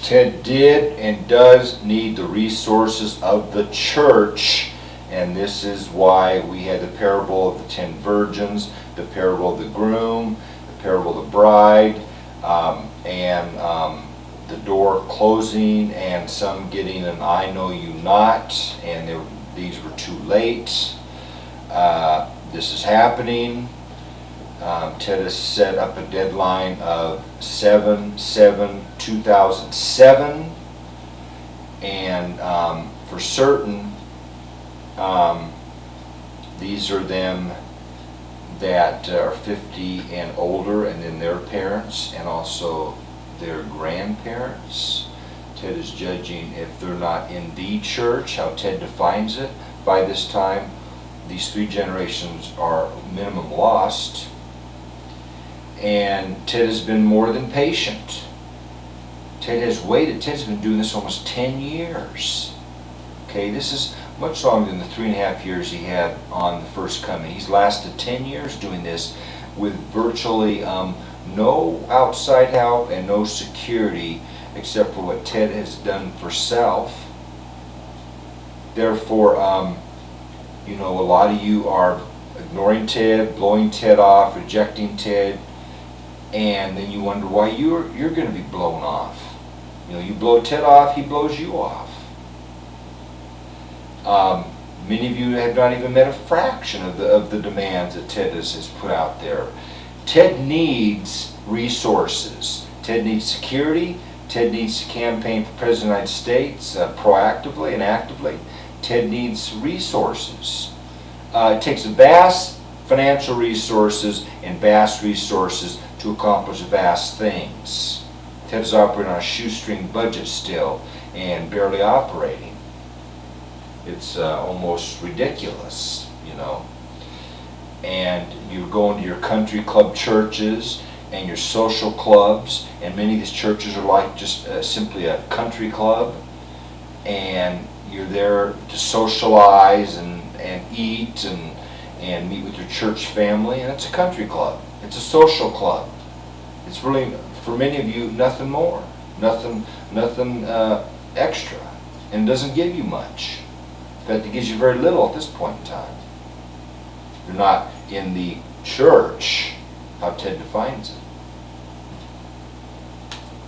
Ted did and does need the resources of the church, and this is why we had the parable of the 10 virgins, the parable of the groom, the parable of the bride, and the door closing, and some getting an "I know you not," and these were too late. This is happening. Ted has set up a deadline of 7/7/2007, and for certain, these are them that are 50 and older, and then their parents, and also their grandparents. Ted is judging if they're not in the church, how Ted defines it. By this time, these 3 generations are minimum lost. And Ted has been more than patient. Ted has waited. Ted's been doing this almost 10 years. Okay, this is much longer than the 3.5 years he had on the first coming. He's lasted 10 years doing this with virtually no outside help and no security except for what Ted has done for self. Therefore, you know, a lot of you are ignoring Ted, blowing Ted off, rejecting Ted, and then you wonder why you're going to be blown off. You know, you blow Ted off, he blows you off. Many of you have not even met a fraction of the demands that Ted has put out there. Ted needs resources. Ted needs security. Ted needs to campaign for President of the United States proactively and actively. Ted needs resources. It takes vast financial resources and vast resources to accomplish vast things. Ted is operating on a shoestring budget still and barely operating. It's almost ridiculous, you know. And you go into your country club churches and your social clubs, and many of these churches are like just simply a country club, and you're there to socialize and eat and meet with your church family, and it's a country club. It's a social club. It's really, for many of you, nothing more, nothing extra, and it doesn't give you much. In fact, it gives you very little at this point in time. You're not in the church, how Ted defines it.